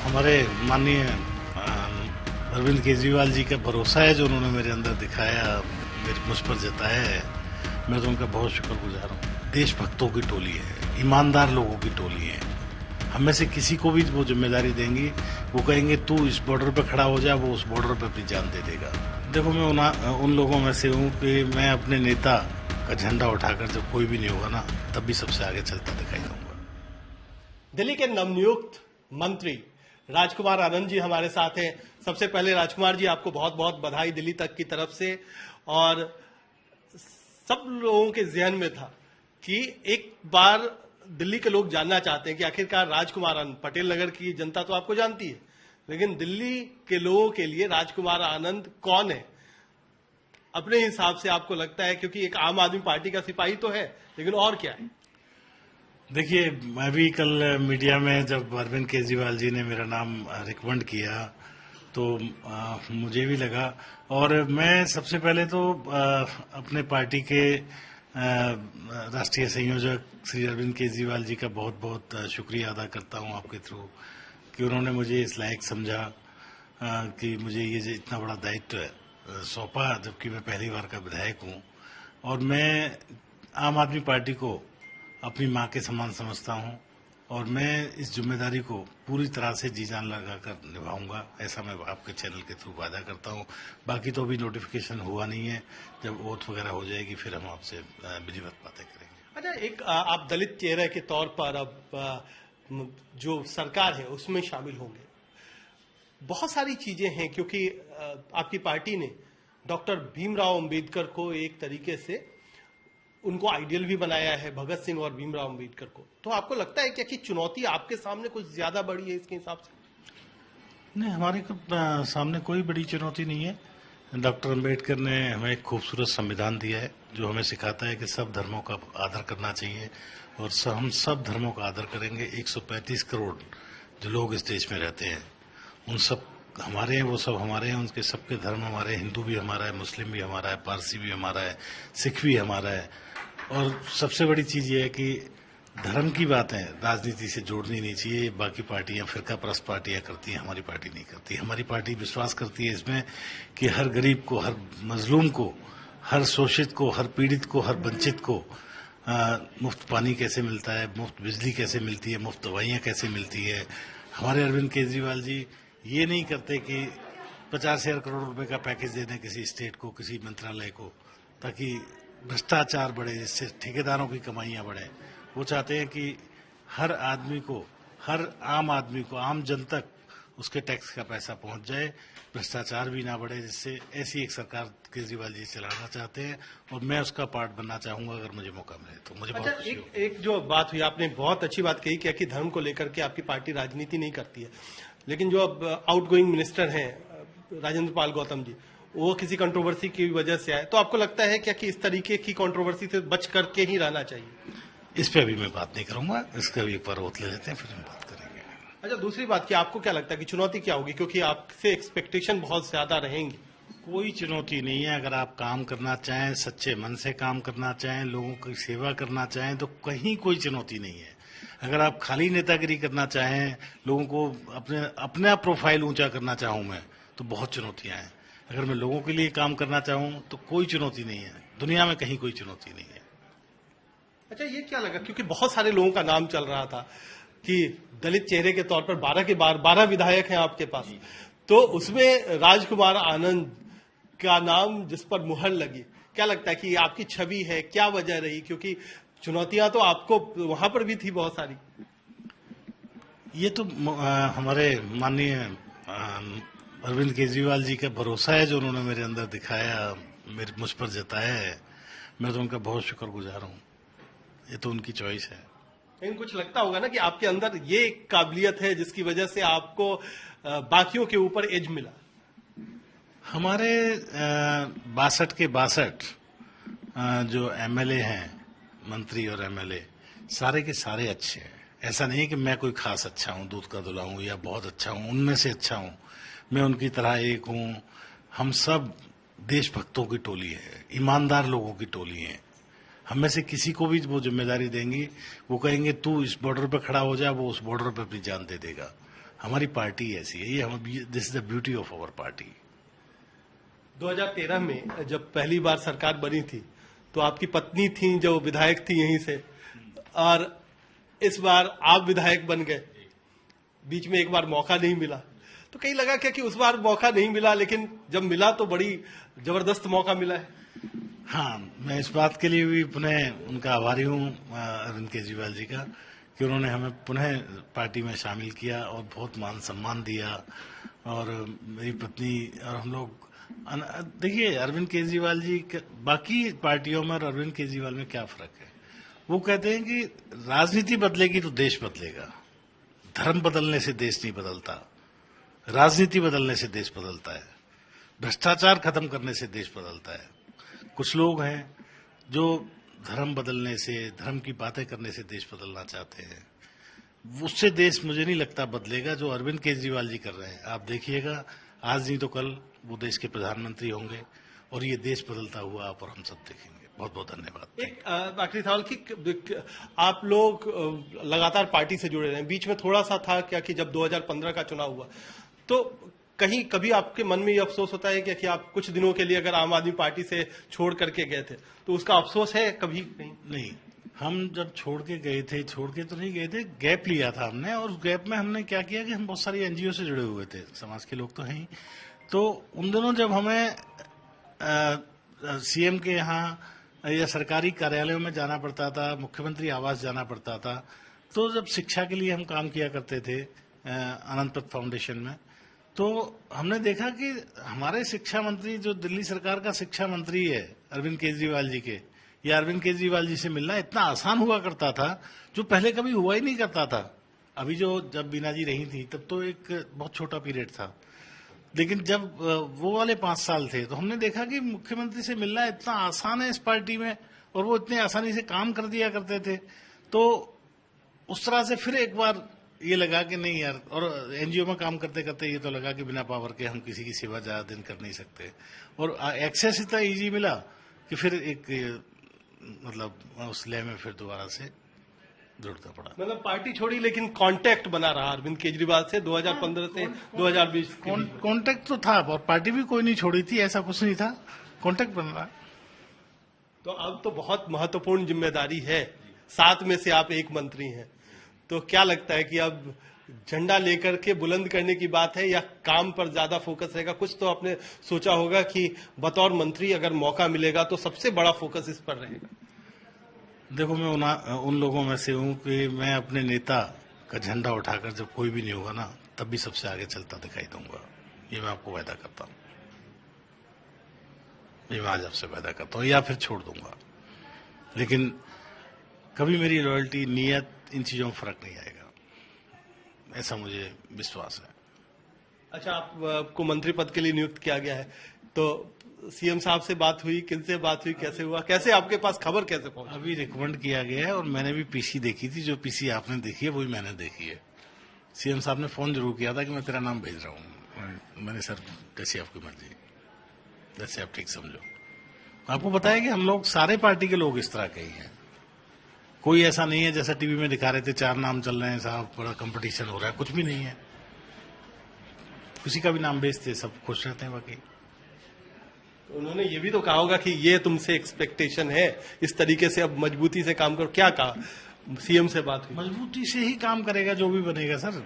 हमारे माननीय अरविंद केजरीवाल जी का भरोसा है जो उन्होंने मेरे अंदर दिखाया, मुझ पर जताया है। मैं तो उनका बहुत शुक्रगुजार हूँ। देशभक्तों की टोली है, ईमानदार लोगों की टोली है। हम में से किसी को भी वो जिम्मेदारी देंगी, वो कहेंगे तू इस बॉर्डर पे खड़ा हो जा, वो उस बॉर्डर पे अपनी जान दे देगा। देखो, मैं उन लोगों में से हूँ कि मैं अपने नेता का झंडा उठाकर जब कोई भी नहीं होगा ना, तब भी सबसे आगे चलता दिखाई दूंगा। दिल्ली के नवनियुक्त मंत्री राजकुमार आनंद जी हमारे साथ हैं। सबसे पहले राजकुमार जी, आपको बहुत बहुत बधाई दिल्ली तक की तरफ से। और सब लोगों के जहन में था कि एक बार दिल्ली के लोग जानना चाहते हैं कि आखिरकार राजकुमार आनंद, पटेल नगर की जनता तो आपको जानती है, लेकिन दिल्ली के लोगों के लिए राजकुमार आनंद कौन है? अपने हिसाब से आपको लगता है, क्योंकि एक आम आदमी पार्टी का सिपाही तो है, लेकिन और क्या है? देखिए, मैं भी कल मीडिया में जब अरविंद केजरीवाल जी ने मेरा नाम रिकमेंड किया तो मुझे भी लगा, और मैं सबसे पहले तो अपने पार्टी के राष्ट्रीय संयोजक श्री अरविंद केजरीवाल जी का बहुत बहुत शुक्रिया अदा करता हूं आपके थ्रू कि उन्होंने मुझे इस लायक समझा कि मुझे ये इतना बड़ा दायित्व सौंपा, जबकि मैं पहली बार का विधायक हूं। और मैं आम आदमी पार्टी को अपनी मां के समान समझता हूं, और मैं इस जिम्मेदारी को पूरी तरह से जी जान लगाकर निभाऊंगा, ऐसा मैं आपके चैनल के थ्रू वादा करता हूं। बाकी तो अभी नोटिफिकेशन हुआ नहीं है, जब ओथ वगैरह हो जाएगी फिर हम आपसे विधिवत बातें करेंगे। अच्छा, एक आप दलित चेहरे के तौर पर अब जो सरकार है उसमें शामिल होंगे। बहुत सारी चीजें हैं, क्योंकि आपकी पार्टी ने डॉक्टर भीमराव अंबेडकर को एक तरीके से उनको आइडियल भी बनाया है, भगत सिंह और भीमराव अंबेडकर को। तो आपको लगता है क्या कि चुनौती आपके सामने कुछ ज्यादा बड़ी है इसके हिसाब से? नहीं, हमारे सामने कोई बड़ी चुनौती नहीं है। डॉक्टर अंबेडकर ने हमें एक खूबसूरत संविधान दिया है जो हमें सिखाता है कि सब धर्मों का आदर करना चाहिए, और हम सब धर्मों का आदर करेंगे। 135 करोड़ जो लोग इस देश में रहते हैं, उन सब हमारे हैं, वो सब हमारे हैं, उनके सबके धर्म हमारे हैं। हिंदू भी हमारा है, मुस्लिम भी हमारा है, पारसी भी हमारा है, सिख भी हमारा है। और सबसे बड़ी चीज ये है कि धर्म की बातें राजनीति से जोड़नी नहीं चाहिए। बाकी पार्टियां फिरका परस्त पार्टियां करती हैं, हमारी पार्टी नहीं करती। हमारी पार्टी विश्वास करती है इसमें कि हर गरीब को, हर मजलूम को, हर शोषित को, हर पीड़ित को, हर वंचित को मुफ्त पानी कैसे मिलता है, मुफ्त बिजली कैसे मिलती है, मुफ्त दवाइयां कैसे मिलती है। हमारे अरविंद केजरीवाल जी ये नहीं करते कि 50,000 करोड़ रुपए का पैकेज दे दें किसी स्टेट को, किसी मंत्रालय को, ताकि भ्रष्टाचार बढ़े, जिससे ठेकेदारों की कमाइयां बढ़े। वो चाहते हैं कि हर आदमी को, हर आम आदमी को, आम जन तक उसके टैक्स का पैसा पहुंच जाए, भ्रष्टाचार भी ना बढ़े, जिससे ऐसी एक सरकार केजरीवाल जी चलाना चाहते हैं, और मैं उसका पार्ट बनना चाहूंगा अगर मुझे मौका मिले तो। मुझे बहुत खुशी होगी। एक जो बात हुई, आपने बहुत अच्छी बात कही कि धर्म को लेकर के आपकी पार्टी राजनीति नहीं करती है, लेकिन जो अब आउटगोइंग मिनिस्टर हैं राजेंद्र पाल गौतम जी, वो किसी कंट्रोवर्सी की वजह से आए, तो आपको लगता है क्या कि इस तरीके की कंट्रोवर्सी से बच करके ही रहना चाहिए? इस पे अभी मैं बात नहीं करूंगा, इसका भी एक बार ओथ ले लेते हैं, फिर हम बात करेंगे। अच्छा, दूसरी बात कि आपको क्या लगता है कि चुनौती क्या होगी, क्योंकि आपसे एक्सपेक्टेशन बहुत ज्यादा रहेंगी? कोई चुनौती नहीं है। अगर आप काम करना चाहें, सच्चे मन से काम करना चाहें, लोगों की सेवा करना चाहें, तो कहीं कोई चुनौती नहीं है। अगर आप खाली नेतागिरी करना चाहें, लोगों को अपना प्रोफाइल ऊंचा करना चाहूं मैं, तो बहुत चुनौतियां हैं। अगर मैं लोगों के लिए काम करना चाहूं तो कोई चुनौती नहीं है। दुनिया में कहीं कोई चुनौती नहीं है। अच्छा, ये क्या लगा, क्योंकि बहुत सारे लोगों का नाम चल रहा था कि दलित चेहरे के तौर पर 12 के 12 विधायक हैं आपके पास, तो उसमें राजकुमार आनंद का नाम जिस पर मुहर लगी, क्या लगता है कि आपकी छवि है, क्या वजह रही? क्योंकि चुनौतियां तो आपको वहां पर भी थी बहुत सारी। ये तो हमारे माननीय अरविंद केजरीवाल जी का भरोसा है जो उन्होंने मेरे अंदर दिखाया, मुझ पर जताया है। मैं तो उनका बहुत शुक्रगुजार हूँ। ये तो उनकी चॉइस है। लेकिन कुछ लगता होगा ना कि आपके अंदर ये काबिलियत है जिसकी वजह से आपको बाकियों के ऊपर एज मिला। हमारे 62 के 62 जो एमएलए हैं, मंत्री और एमएलए, सारे के सारे अच्छे हैं। ऐसा नहीं कि मैं कोई खास अच्छा हूं, दूध का धुला हूं या बहुत अच्छा हूं, उनमें से अच्छा हूं। मैं उनकी तरह एक हूं। हम सब देशभक्तों की टोली है, ईमानदार लोगों की टोली है। हम में से किसी को भी वो जिम्मेदारी देंगी, वो कहेंगे तू इस बॉर्डर पे खड़ा हो जा, वो उस बॉर्डर पे अपनी जान दे देगा। हमारी पार्टी ऐसी है, ये हम, this is the beauty of our party. 2013 में जब पहली बार सरकार बनी थी तो आपकी पत्नी थी जो विधायक थी यहीं से, और इस बार आप विधायक बन गए, बीच में एक बार मौका नहीं मिला, तो कहीं लगा क्या कि उस बार मौका नहीं मिला, लेकिन जब मिला तो बड़ी जबरदस्त मौका मिला है। हाँ, मैं इस बात के लिए भी पुनः उनका आभारी हूँ अरविंद केजरीवाल जी का, कि उन्होंने हमें पुनः पार्टी में शामिल किया और बहुत मान सम्मान दिया। और मेरी पत्नी और हम लोग, देखिए अरविंद केजरीवाल जी बाकी पार्टियों में और अरविंद केजरीवाल में क्या फर्क है? वो कहते हैं कि राजनीति बदलेगी तो देश बदलेगा, धर्म बदलने से देश नहीं बदलता, राजनीति बदलने से देश बदलता है, भ्रष्टाचार खत्म करने से देश बदलता है। कुछ लोग हैं जो धर्म बदलने से, धर्म की बातें करने से देश बदलना चाहते हैं, उससे देश मुझे नहीं लगता बदलेगा जो अरविंद केजरीवाल जी कर रहे हैं। आप देखिएगा, आज नहीं तो कल वो देश के प्रधानमंत्री होंगे और ये देश बदलता हुआ आप और हम सब देखेंगे। बहुत बहुत धन्यवाद। एक आखिरी सवाल कि आप लोग लगातार पार्टी से जुड़े रहे, बीच में थोड़ा सा था क्या कि जब 2015 का चुनाव हुआ तो कहीं कभी आपके मन में ये अफसोस होता है कि आप कुछ दिनों के लिए अगर आम आदमी पार्टी से छोड़ करके गए थे, तो उसका अफसोस है कभी? नहीं, हम जब छोड़ के गए थे, छोड़ के तो नहीं गए थे, गैप लिया था हमने, और उस गैप में हमने क्या किया कि हम बहुत सारी एनजीओ से जुड़े हुए थे, समाज के लोग तो हैं ही। तो उन दिनों जब हमें सीएम के यहाँ या सरकारी कार्यालयों में जाना पड़ता था, मुख्यमंत्री आवास जाना पड़ता था, तो जब शिक्षा के लिए हम काम किया करते थे आनंद पथ फाउंडेशन में, तो हमने देखा कि हमारे शिक्षा मंत्री, जो दिल्ली सरकार का शिक्षा मंत्री है अरविंद केजरीवाल जी के, या अरविंद केजरीवाल जी से मिलना इतना आसान हुआ करता था जो पहले कभी हुआ ही नहीं करता था। अभी जो जब बीना जी रही थी तब तो एक बहुत छोटा पीरियड था, लेकिन जब वो वाले 5 साल थे तो हमने देखा कि मुख्यमंत्री से मिलना इतना आसान है इस पार्टी में, और वो इतने आसानी से काम कर दिया करते थे। तो उस तरह से फिर एक बार ये लगा कि नहीं यार, और एनजीओ में काम करते करते ये तो लगा कि बिना पावर के हम किसी की सेवा ज्यादा दिन कर नहीं सकते, और एक्सेस इतना इजी मिला कि फिर एक मतलब उस लय में फिर दोबारा से जुड़ना पड़ा। मतलब पार्टी छोड़ी लेकिन कांटेक्ट बना रहा अरविंद केजरीवाल से 2015 से 2020। कांटेक्ट तो था, और पार्टी भी कोई नहीं छोड़ी थी, ऐसा कुछ नहीं था, कांटेक्ट बन रहा। तो अब तो बहुत महत्वपूर्ण जिम्मेदारी है, 7 में से आप एक मंत्री हैं, तो क्या लगता है कि अब झंडा लेकर के बुलंद करने की बात है या काम पर ज्यादा फोकस रहेगा? कुछ तो आपने सोचा होगा कि बतौर मंत्री अगर मौका मिलेगा तो सबसे बड़ा फोकस इस पर रहेगा। देखो, मैं उन लोगों में से हूं कि मैं अपने नेता का झंडा उठाकर जब कोई भी नहीं होगा ना, तब भी सबसे आगे चलता दिखाई दूंगा। ये मैं आपको वायदा करता हूं, ये मैं आज आपसे वायदा करता हूं, या फिर छोड़ दूंगा, लेकिन कभी मेरी लॉयल्टी, नियत, इन चीजों में फर्क नहीं आएगा, ऐसा मुझे विश्वास है। अच्छा, आपको मंत्री पद के लिए नियुक्त किया गया है, तो सीएम साहब से बात हुई, किनसे बात हुई, कैसे हुआ, कैसे आपके पास खबर कैसे पहुंची? अभी रिकमेंड किया गया है, और मैंने भी पीसी देखी थी, जो पीसी आपने देखी है वही मैंने देखी है। सीएम साहब ने फोन जरूर किया था कि मैं तेरा नाम भेज रहा हूँ। मैंने, सर कैसी आपकी मर्जी, जैसे आप ठीक समझो। आपको बताया कि हम लोग सारे पार्टी के लोग इस तरह के ही हैं, कोई ऐसा नहीं है जैसा टीवी में दिखा रहे थे 4 नाम चल रहे हैं साहब, बड़ा कंपटीशन हो रहा है, कुछ भी नहीं है। किसी का भी नाम भेजते, सब खुश रहते हैं। बाकी उन्होंने ये भी तो कहा होगा कि ये तुमसे एक्सपेक्टेशन है, इस तरीके से अब मजबूती से काम करो, क्या कहा? सीएम से बात हुई? मजबूती से ही काम करेगा जो भी बनेगा सर,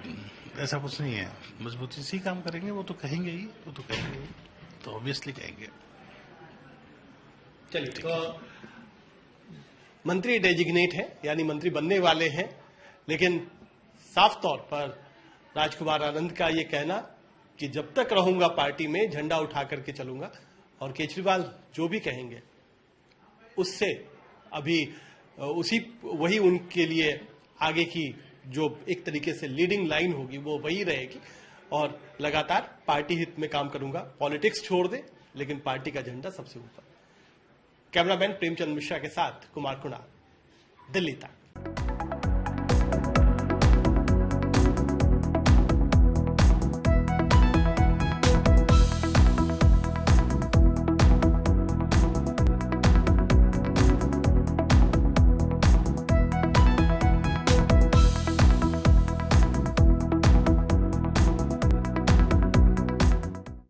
ऐसा कुछ नहीं है, मजबूती से ही काम करेंगे। वो तो कहेंगे ही, वो तो कहेंगे ही, तो ऑब्वियसली कहेंगे। चलिए, तो मंत्री डेजिग्नेट है, यानी मंत्री बनने वाले हैं, लेकिन साफ तौर पर राजकुमार आनंद का ये कहना कि जब तक रहूंगा पार्टी में झंडा उठा करके चलूंगा, और केजरीवाल जो भी कहेंगे उससे अभी वही उनके लिए आगे की जो एक तरीके से लीडिंग लाइन होगी वो वही रहेगी, और लगातार पार्टी हित में काम करूंगा। पॉलिटिक्स छोड़ दे, लेकिन पार्टी का झंडा सबसे ऊपर। कैमरामैन प्रेमचंद मिश्रा के साथ कुमार कुणाल, दिल्ली तक।